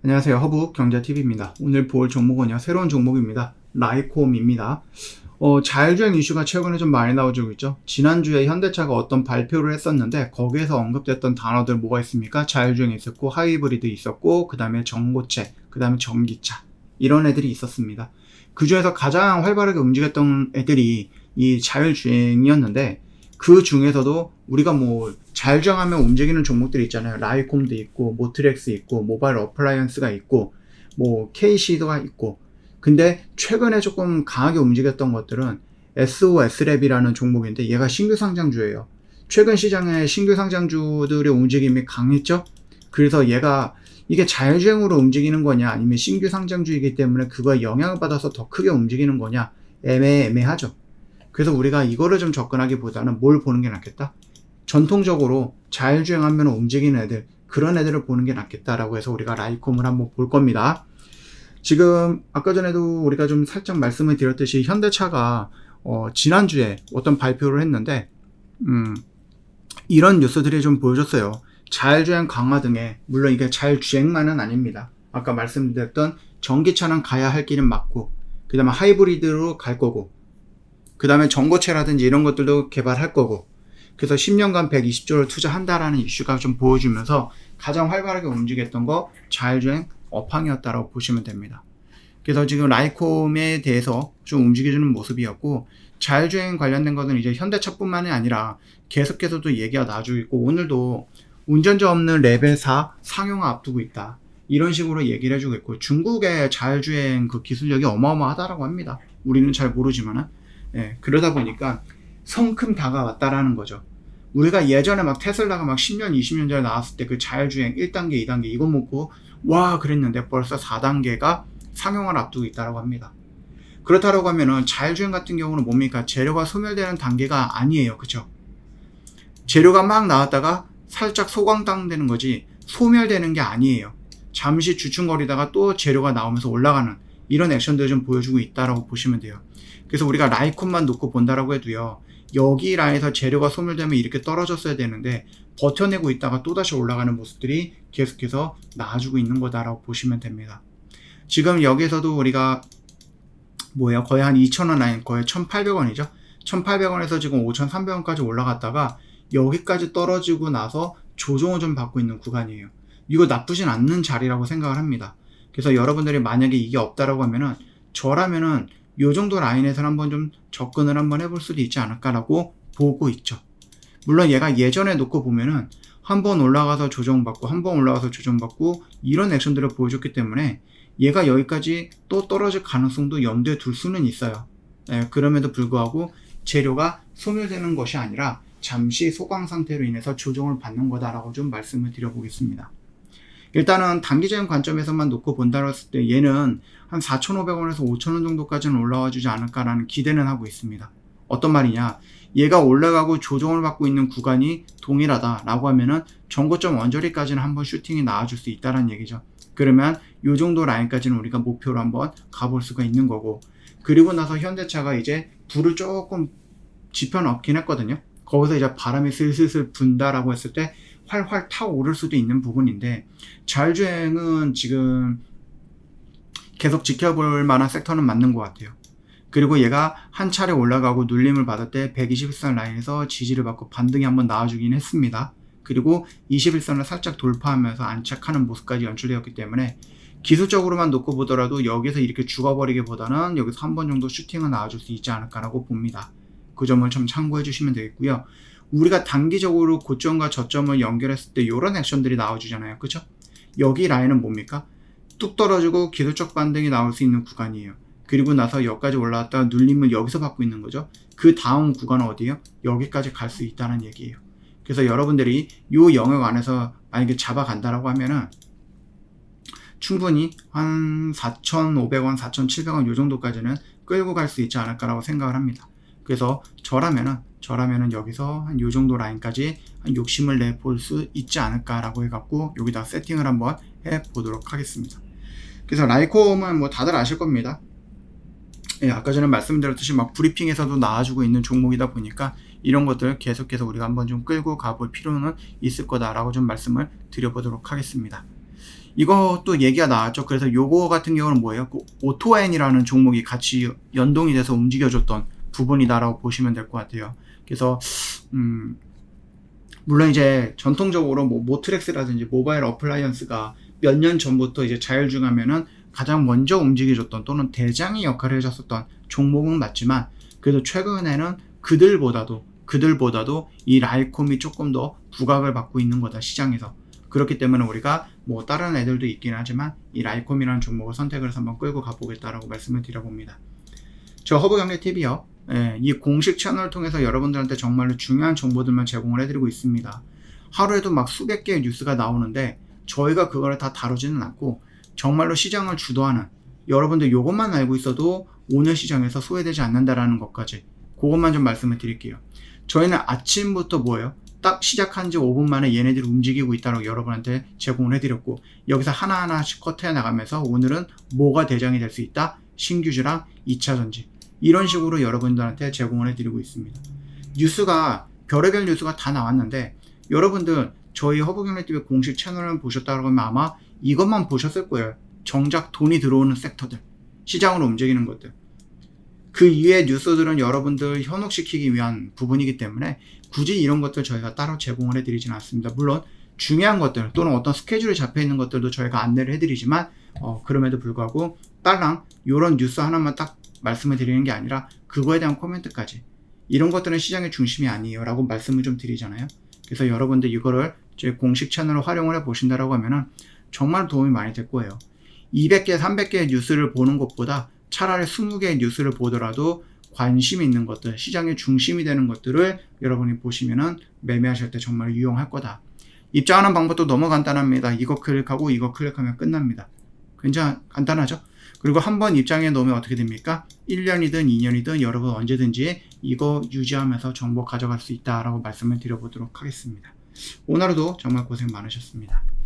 안녕하세요. 허브 경제TV입니다. 오늘 볼 종목은요, 새로운 종목입니다. 라이콤입니다. 자율주행 이슈가 최근에 좀 많이 나오고 있죠. 지난주에 현대차가 어떤 발표를 했었는데 거기에서 언급됐던 단어들 뭐가 있습니까? 자율주행 있었고, 하이브리드 있었고, 그 다음에 전고체, 그 다음에 전기차, 이런 애들이 있었습니다. 그 중에서 가장 활발하게 움직였던 애들이 이 자율주행이었는데, 그 중에서도 우리가 뭐 자율주행하면 움직이는 종목들이 있잖아요. 라이콤도 있고, 모트렉스 있고, 모바일 어플라이언스가 있고, 뭐 KC도가 있고. 근데 최근에 조금 강하게 움직였던 것들은 SOS랩이라는 종목인데, 얘가 신규 상장주예요. 최근 시장에 신규 상장주들의 움직임이 강했죠. 그래서 이게 자율주행으로 움직이는 거냐, 아니면 신규 상장주이기 때문에 그거에 영향을 받아서 더 크게 움직이는 거냐, 애매하죠. 그래서 우리가 이거를 좀 접근하기보다는 뭘 보는 게 낫겠다? 전통적으로 자율주행하면 움직이는 애들, 그런 애들을 보는 게 낫겠다라고 해서 우리가 라이콤을 한번 볼 겁니다. 지금 아까 전에도 우리가 좀 살짝 말씀을 드렸듯이 현대차가 지난주에 어떤 발표를 했는데 이런 뉴스들이 좀 보여줬어요. 자율주행 강화 등에, 물론 이게 자율주행만은 아닙니다. 아까 말씀드렸던 전기차는 가야 할 길은 맞고, 그 다음에 하이브리드로 갈 거고, 그 다음에 전고체라든지 이런 것들도 개발할 거고, 그래서 10년간 120조를 투자한다라는 이슈가 좀 보여주면서 가장 활발하게 움직였던 거 자율주행 업황이었다고 보시면 됩니다. 그래서 지금 라이콤에 대해서 좀 움직여주는 모습이었고, 자율주행 관련된 것은 이제 현대차뿐만이 아니라 계속해서 또 얘기가 나와주고 있고, 오늘도 운전자 없는 레벨 4 상용화 앞두고 있다, 이런 식으로 얘기를 해주고 있고, 중국의 자율주행 그 기술력이 어마어마하다라고 합니다. 우리는 잘 모르지만은. 그러다 보니까 성큼 다가왔다라는 거죠. 우리가 예전에 막 테슬라가 막 10년, 20년 전에 나왔을 때 그 자율주행 1단계, 2단계 이거 먹고 와 그랬는데 벌써 4단계가 상용화를 앞두고 있다고 합니다. 그렇다고 하면은 자율주행 같은 경우는 뭡니까? 재료가 소멸되는 단계가 아니에요. 그쵸? 재료가 막 나왔다가 살짝 소강당되는 거지 소멸되는 게 아니에요. 잠시 주춤거리다가 또 재료가 나오면서 올라가는 이런 액션들을 좀 보여주고 있다라고 보시면 돼요. 그래서 우리가 라이콤만 놓고 본다라고 해도요, 여기 라인에서 재료가 소멸되면 이렇게 떨어졌어야 되는데 버텨내고 있다가 또다시 올라가는 모습들이 계속해서 나와주고 있는 거다라고 보시면 됩니다. 지금 여기에서도 우리가 거의 한 2,000원 라인, 거의 1,800원이죠. 1,800원에서 지금 5,300원까지 올라갔다가 여기까지 떨어지고 나서 조정을 좀 받고 있는 구간이에요. 이거 나쁘진 않는 자리라고 생각을 합니다. 그래서 여러분들이 만약에 이게 없다라고 하면은, 저라면은 요 정도 라인에서 한번 좀 접근을 한번 해볼 수도 있지 않을까라고 보고 있죠. 물론 얘가 예전에 놓고 보면은 한번 올라가서 조정받고 한번 올라가서 조정받고 이런 액션들을 보여줬기 때문에 얘가 여기까지 또 떨어질 가능성도 염두에 둘 수는 있어요. 그럼에도 불구하고 재료가 소멸되는 것이 아니라 잠시 소강 상태로 인해서 조정을 받는 거다라고 좀 말씀을 드려보겠습니다. 일단은 단기적인 관점에서만 놓고 본다고 했을 때 얘는 한 4,500원에서 5,000원 정도까지는 올라와 주지 않을까라는 기대는 하고 있습니다. 어떤 말이냐, 얘가 올라가고 조정을 받고 있는 구간이 동일하다라고 하면은 전고점 원저리까지는 한번 슈팅이 나와줄 수 있다는 얘기죠. 그러면 요 정도 라인까지는 우리가 목표로 한번 가볼 수가 있는 거고, 그리고 나서 현대차가 이제 불을 조금 지펴놓긴 했거든요. 거기서 이제 바람이 슬슬 분다라고 했을 때 활활 타오를 수도 있는 부분인데, 자율주행은 지금 계속 지켜볼 만한 섹터는 맞는 것 같아요. 그리고 얘가 한 차례 올라가고 눌림을 받을 때 121선 라인에서 지지를 받고 반등이 한번 나와주긴 했습니다. 그리고 21선을 살짝 돌파하면서 안착하는 모습까지 연출되었기 때문에 기술적으로만 놓고 보더라도 여기서 이렇게 죽어버리기보다는 여기서 한 번 정도 슈팅은 나와줄 수 있지 않을까라고 봅니다. 그 점을 좀 참고해 주시면 되겠고요. 우리가 단기적으로 고점과 저점을 연결했을 때 이런 액션들이 나와주잖아요. 그쵸? 여기 라인은 뭡니까? 뚝 떨어지고 기술적 반등이 나올 수 있는 구간이에요. 그리고 나서 여기까지 올라왔다가 눌림을 여기서 받고 있는 거죠. 그 다음 구간은 어디예요? 여기까지 갈 수 있다는 얘기예요. 그래서 여러분들이 이 영역 안에서 만약에 잡아간다라고 하면은 충분히 한 4,500원, 4,700원 요 정도까지는 끌고 갈 수 있지 않을까라고 생각을 합니다. 그래서 저라면은 여기서 한 요 정도 라인까지 한 욕심을 내볼 수 있지 않을까라고 해갖고 여기다 세팅을 한번 해보도록 하겠습니다. 그래서 라이콤은 뭐 다들 아실 겁니다. 아까 전에 말씀드렸듯이 막 브리핑에서도 나와주고 있는 종목이다 보니까 이런 것들 계속해서 우리가 한번 좀 끌고 가볼 필요는 있을 거다라고 좀 말씀을 드려보도록 하겠습니다. 이것도 얘기가 나왔죠. 그래서 요거 같은 경우는 뭐예요? 그 오토엔이라는 종목이 같이 연동이 돼서 움직여줬던 부분이다라고 보시면 될 것 같아요. 그래서 물론 이제 전통적으로 뭐 모트렉스라든지 모바일 어플라이언스가 몇 년 전부터 이제 자율주행하면은 가장 먼저 움직여줬던 또는 대장의 역할을 해줬었던 종목은 맞지만, 그래도 최근에는 그들보다도 이 라이콤이 조금 더 부각을 받고 있는 거다, 시장에서. 그렇기 때문에 우리가 뭐 다른 애들도 있긴 하지만 이 라이콤이라는 종목을 선택을 해서 한번 끌고 가보겠다라고 말씀을 드려봅니다. 저 허브경제TV요. 이 공식 채널을 통해서 여러분들한테 정말로 중요한 정보들만 제공을 해드리고 있습니다. 하루에도 막 수백 개의 뉴스가 나오는데 저희가 그거를 다 다루지는 않고, 정말로 시장을 주도하는 여러분들 요것만 알고 있어도 오늘 시장에서 소외되지 않는다라는 것까지, 그것만 좀 말씀을 드릴게요. 저희는 아침부터 뭐예요? 딱 시작한 지 5분 만에 얘네들이 움직이고 있다고 여러분한테 제공을 해드렸고, 여기서 하나하나씩 컷해 나가면서 오늘은 뭐가 대장이 될 수 있다? 신규주랑 2차전지. 이런 식으로 여러분들한테 제공을 해드리고 있습니다. 뉴스가, 별의별 뉴스가 다 나왔는데, 여러분들 저희 허브경제TV 공식 채널을 보셨다고 하면 아마 이것만 보셨을 거예요. 정작 돈이 들어오는 섹터들, 시장으로 움직이는 것들. 그 이외의 뉴스들은 여러분들 현혹시키기 위한 부분이기 때문에 굳이 이런 것들 저희가 따로 제공을 해드리지는 않습니다. 물론 중요한 것들 또는 어떤 스케줄이 잡혀 있는 것들도 저희가 안내를 해드리지만, 그럼에도 불구하고 딸랑 이런 뉴스 하나만 딱 말씀을 드리는 게 아니라 그거에 대한 코멘트까지, 이런 것들은 시장의 중심이 아니에요 라고 말씀을 좀 드리잖아요. 그래서 여러분들 이거를 제 공식 채널을 활용을 해 보신다라고 하면은 정말 도움이 많이 될 거예요. 200개, 300개의 뉴스를 보는 것보다 차라리 20개의 뉴스를 보더라도 관심 있는 것들, 시장의 중심이 되는 것들을 여러분이 보시면은 매매하실 때 정말 유용할 거다. 입장하는 방법도 너무 간단합니다. 이거 클릭하고 이거 클릭하면 끝납니다. 굉장히 간단하죠? 그리고 한번 입장해 놓으면 어떻게 됩니까? 1년이든 2년이든 여러분 언제든지 이거 유지하면서 정보 가져갈 수 있다라고 말씀을 드려보도록 하겠습니다. 오늘 하루도 정말 고생 많으셨습니다.